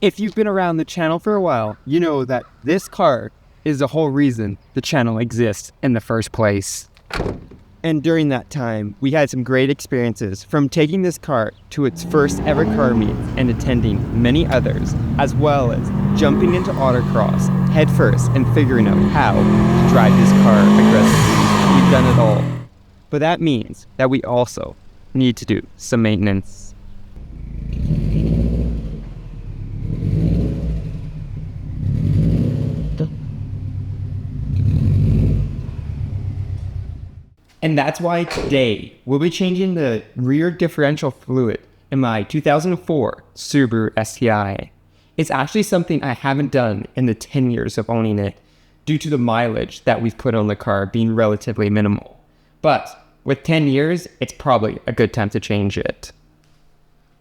If you've been around the channel for a while, you know that this car is the whole reason the channel exists in the first place. And during that time, we had some great experiences, from taking this car to its first ever car meet and attending many others, as well as jumping into autocross headfirst and figuring out how to drive this car aggressively. We've done it all. But that means that we also need to do some maintenance. And that's why today we'll be changing the rear differential fluid in my 2004 Subaru STi. It's actually something I haven't done in the 10 years of owning it, due to the mileage that we've put on the car being relatively minimal. But with 10 years, it's probably a good time to change it.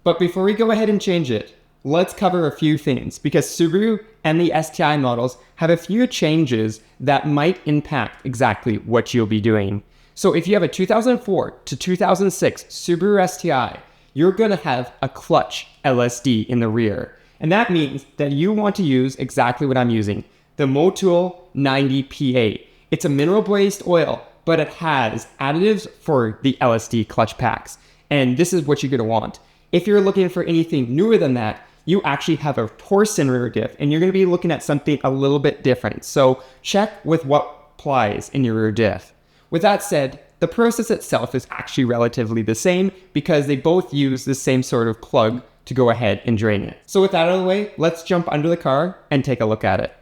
But before we go ahead and change it, let's cover a few things, because Subaru and the STi models have a few changes that might impact exactly what you'll be doing. So if you have a 2004 to 2006 Subaru STi, you're going to have a clutch LSD in the rear. And that means that you want to use exactly what I'm using, the Motul 90PA. It's a mineral-based oil, but it has additives for the LSD clutch packs. And this is what you're going to want. If you're looking for anything newer than that, you actually have a porcelain rear diff, and you're going to be looking at something a little bit different. So check with what applies in your rear diff. With that said, the process itself is actually relatively the same, because they both use the same sort of plug to go ahead and drain it. So with that out of the way, let's jump under the car and take a look at it.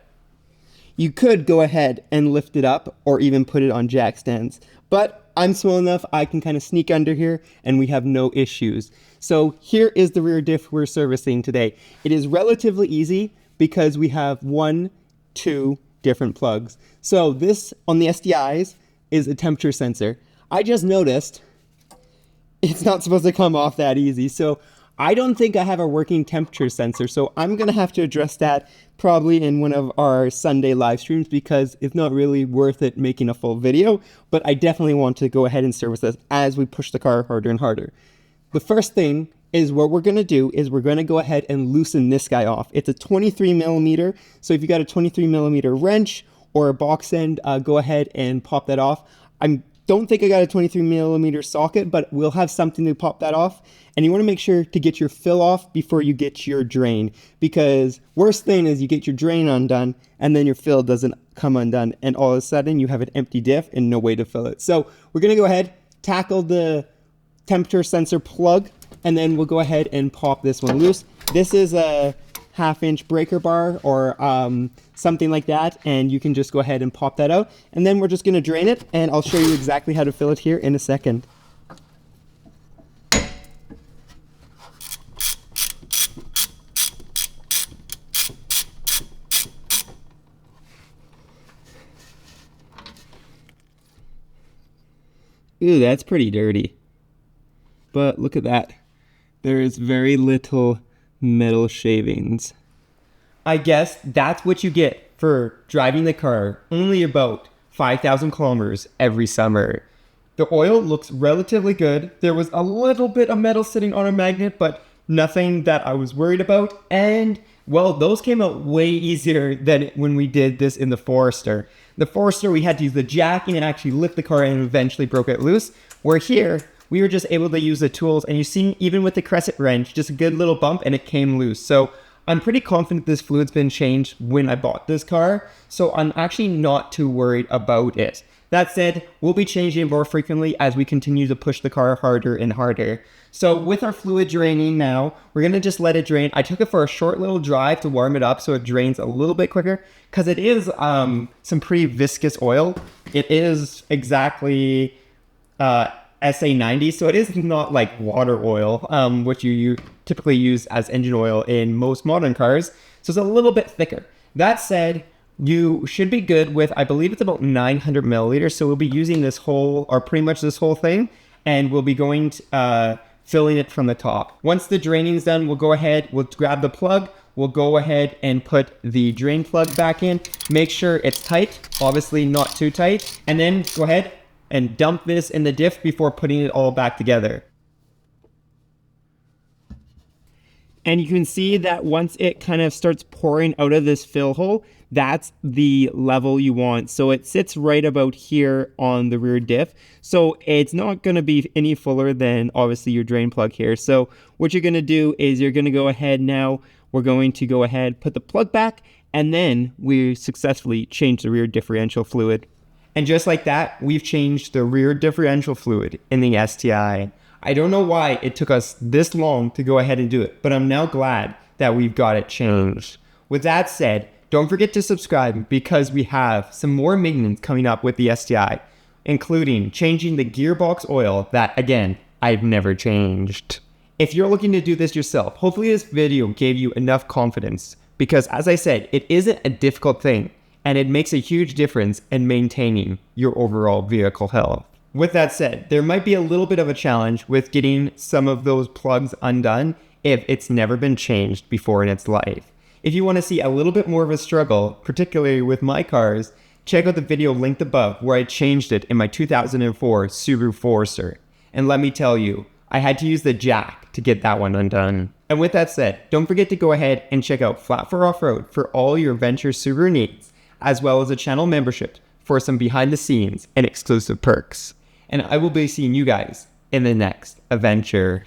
You could go ahead and lift it up or even put it on jack stands, but I'm small enough I can kind of sneak under here and we have no issues. So here is the rear diff we're servicing today. It is relatively easy because we have 2 different plugs. So this on the STIs is a temperature sensor. I just noticed it's not supposed to come off that easy, so I don't think I have a working temperature sensor, so I'm gonna have to address that probably in one of our Sunday live streams, because it's not really worth it making a full video, but I definitely want to go ahead and service this as we push the car harder and harder. The first thing is, what we're gonna do is we're gonna go ahead and loosen this guy off. It's a 23 millimeter, so if you got a 23 millimeter wrench or a box end, go ahead and pop that off. I don't think I got a 23 millimeter socket, but we'll have something to pop that off. And you wanna make sure to get your fill off before you get your drain, because worst thing is you get your drain undone and then your fill doesn't come undone, and all of a sudden you have an empty diff and no way to fill it. So we're gonna go ahead, tackle the temperature sensor plug, and then we'll go ahead and pop this one loose. This is a 1/2 inch breaker bar or something like that, and you can just go ahead and pop that out, and then we're just going to drain it, and I'll show you exactly how to fill it here in a second. Ooh, that's pretty dirty, but look at that, there is very little metal shavings. I guess that's what you get for driving the car only about 5,000 kilometers every summer. The oil looks relatively good. There was a little bit of metal sitting on a magnet, but nothing that I was worried about. And well, those came out way easier than when we did this in the Forester. The Forester, we had to use the jacking and actually lift the car and eventually broke it loose. Where here, we were just able to use the tools, and you see, even with the crescent wrench, just a good little bump and it came loose. So I'm pretty confident this fluid's been changed when I bought this car, so I'm actually not too worried about it. That said, we'll be changing it more frequently as we continue to push the car harder and harder. So with our fluid draining now, we're gonna just let it drain. I took it for a short little drive to warm it up so it drains a little bit quicker, because it is some pretty viscous oil. It is exactly SA90, so it is not like water oil, which you typically use as engine oil in most modern cars, so it's a little bit thicker. That said, you should be good with, I believe it's about 900 milliliters, so we'll be using this whole, or pretty much this whole thing, and we'll be going to, filling it from the top. Once the draining's done, we'll go ahead, we'll grab the plug, we'll go ahead and put the drain plug back in, make sure it's tight, obviously not too tight, and then go ahead and dump this in the diff before putting it all back together. And you can see that once it kind of starts pouring out of this fill hole, that's the level you want. So it sits right about here on the rear diff. So it's not going to be any fuller than obviously your drain plug here. So what you're going to do is you're going to go ahead now. We're going to go ahead, put the plug back, and then we successfully change the rear differential fluid. And just like that, we've changed the rear differential fluid in the STi. I don't know why it took us this long to go ahead and do it, but I'm now glad that we've got it changed. With that said, don't forget to subscribe because we have some more maintenance coming up with the STi, including changing the gearbox oil that, again, I've never changed. If you're looking to do this yourself, hopefully this video gave you enough confidence because, as I said, it isn't a difficult thing and it makes a huge difference in maintaining your overall vehicle health. With that said, there might be a little bit of a challenge with getting some of those plugs undone if it's never been changed before in its life. If you want to see a little bit more of a struggle, particularly with my cars, check out the video linked above where I changed it in my 2004 Subaru Forester. And let me tell you, I had to use the jack to get that one undone. And with that said, don't forget to go ahead and check out Flat for Off-Road for all your Venture Subaru needs, as well as a channel membership for some behind the scenes and exclusive perks. And I will be seeing you guys in the next adventure.